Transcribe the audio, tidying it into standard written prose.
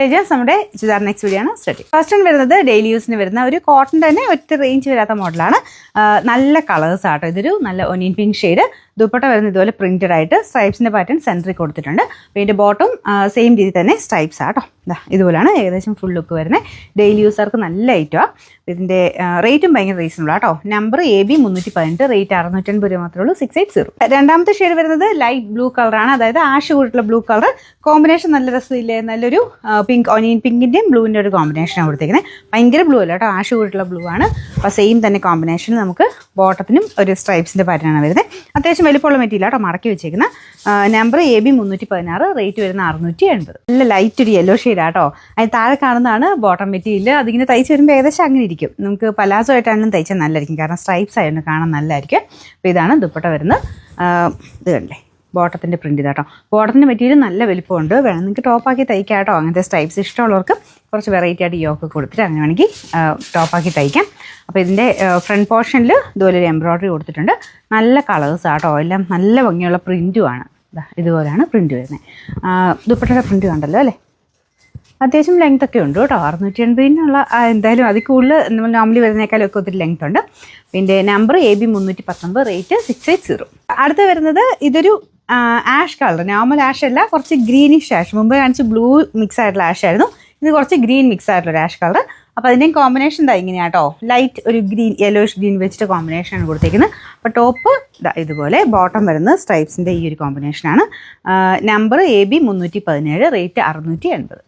നമ്മുടെ churidar next video ആണ് start. First one വരുന്നത് ഡെയിലി യൂസിന് വരുന്ന ഒരു കോട്ടൺ തന്നെ ഒറ്റ റേഞ്ച് വരാത്ത മോഡലാണ്. നല്ല കളേഴ്സ് ആട്ടോ. ഇതൊരു നല്ല ഒനിയൻ പിങ്ക് ഷെയ്ഡ്. ദുപ്പട്ട വരുന്നത് ഇതുപോലെ പ്രിന്റഡ് ആയിട്ട് സ്ട്രൈപ്സിന്റെ പാറ്റേൺ സെന്ററിൽ കൊടുത്തിട്ടുണ്ട്. ഇതിന്റെ ബോട്ടം സെയിം രീതി തന്നെ സ്ട്രൈപ്സ് ആട്ടോ. ഇതുപോലെയാണ് ഏകദേശം ഫുൾ ലുക്ക് വരുന്നത്. ഡെയിലി യൂസർക്ക് നല്ല ഐറ്റമാണ്. ഇതിന്റെ റേറ്റും ഭയങ്കര റീസണബിൾ ആട്ടോ. നമ്പർ AB 318, റേറ്റ് 650 രൂപ മാത്രമേ ഉള്ളൂ. 680. രണ്ടാമത്തെ ഷെയ്ഡ് വരുന്നത് ലൈറ്റ് ബ്ലൂ കളറാണ്. അതായത് ആഷ് കൂടിയിട്ടുള്ള ബ്ലൂ കളർ കോമ്പിനേഷൻ നല്ല രസമില്ലേ. നല്ലൊരു പിങ്ക് ഒനിയൻ പിങ്കിന്റെയും ബ്ലൂവിന്റെ ഒരു കോമ്പിനേഷനാണ് കൊടുത്തേക്കുന്നത്. ഭയങ്കര ബ്ലൂ അല്ല കേട്ടോ, ആഷ് കൂടിയിട്ടുള്ള ബ്ലൂ ആണ്. അപ്പോൾ സെയിം തന്നെ കോമ്പിനേഷൻ നമുക്ക് ബോട്ടത്തിനും ഒരു സ്ട്രൈപ്സിന്റെ പാറ്റേൺ ആണ് വരുന്നത്. അത്യാവശ്യം വലിപ്പമുള്ള മെറ്റീരിയൽ ആട്ടോ മടക്കി വെച്ചേക്കുന്ന. നമ്പർ AB 316, റേറ്റ് വരുന്ന 680. നല്ല ലൈറ്റ് ഒരു യെല്ലോ ഷെയ്ഡ് ആട്ടോ. അതിന് താഴെ കാണുന്നതാണ് ബോട്ടം മെറ്റീരിയൽ. അതിങ്ങനെ തയ്ച്ച് വരുമ്പോൾ ഏകദേശം അങ്ങനെ ഇരിക്കും. നമുക്ക് പലാസോ ആയിട്ടാണെങ്കിലും തയ്ച്ചാൽ നല്ലതായിരിക്കും, കാരണം സ്ട്രൈപ്സ് ആയതുകൊണ്ട് കാണാൻ നല്ലതായിരിക്കും. അപ്പോൾ ഇതാണ് ദുപ്പട്ട വരുന്നത്. ഇത് കണ്ടേ ബോട്ടത്തിൻ്റെ പ്രിന്റ് ഇതാട്ടോ. ബോട്ടത്തിൻ്റെ മെറ്റീരിയൽ നല്ല വലിപ്പമുണ്ട്. വേണം നിങ്ങൾക്ക് ടോപ്പാക്കി തയ്ക്കാം കേട്ടോ. അങ്ങനത്തെ സ്ട്രൈപ്സ് ഇഷ്ടമുള്ളവർക്ക് കുറച്ച് വെറൈറ്റി ആയിട്ട് യോക്ക് കൊടുത്തിട്ട് അങ്ങനെ വേണമെങ്കിൽ ടോപ്പാക്കി തയ്ക്കാം. അപ്പോൾ ഇതിൻ്റെ ഫ്രണ്ട് പോർഷനിൽ ഇതുപോലെ ഒരു എംബ്രോയ്ഡറി കൊടുത്തിട്ടുണ്ട്. നല്ല കളേഴ്സ് ആട്ടോ. എല്ലാം നല്ല ഭംഗിയുള്ള പ്രിൻറ്റുമാണ്. ഇതുപോലെയാണ് പ്രിൻറ്റ് വരുന്നത്. ദുപ്പട്ടയുടെ പ്രിൻറ്റ് കണ്ടല്ലോ അല്ലേ. അത്യാവശ്യം ലെങ്ത് ഒക്കെ ഉണ്ട് കേട്ടോ. 680 എന്തായാലും അതിൽ കൂടുതൽ നമ്മൾ നോർമലി വരുന്നേക്കാളൊക്കെ ഒത്തിരി ലെങ്ത് ഉണ്ട്. പിന്നെ നമ്പർ AB 319, റേറ്റ് 680. അടുത്ത് വരുന്നത് ഇതൊരു ആഷ് കളർ. നോർമൽ ആഷ് അല്ല, കുറച്ച് ഗ്രീനിഷ് ആഷ്. മുമ്പ് കാണിച്ച് ബ്ലൂ മിക്സ് ആയിട്ടുള്ള ആഷ് ആയിരുന്നു. ഇത് കുറച്ച് ഗ്രീൻ മിക്സ് ആയിട്ടുള്ള ഒരു ആഷ് കളർ. അപ്പോൾ അതിൻ്റെയും കോമ്പിനേഷൻ ഇതാ ഇങ്ങനെയാട്ടോ. ലൈറ്റ് ഒരു ഗ്രീൻ യെല്ലോഷ് ഗ്രീൻ വെച്ചിട്ട് കോമ്പിനേഷനാണ് കൊടുത്തേക്കുന്നത്. അപ്പോൾ ടോപ്പ് ഇതുപോലെ, ബോട്ടം വരുന്നത് സ്ട്രൈപ്സിൻ്റെ ഈ ഒരു കോമ്പിനേഷനാണ്. Number AB 317, rate 680.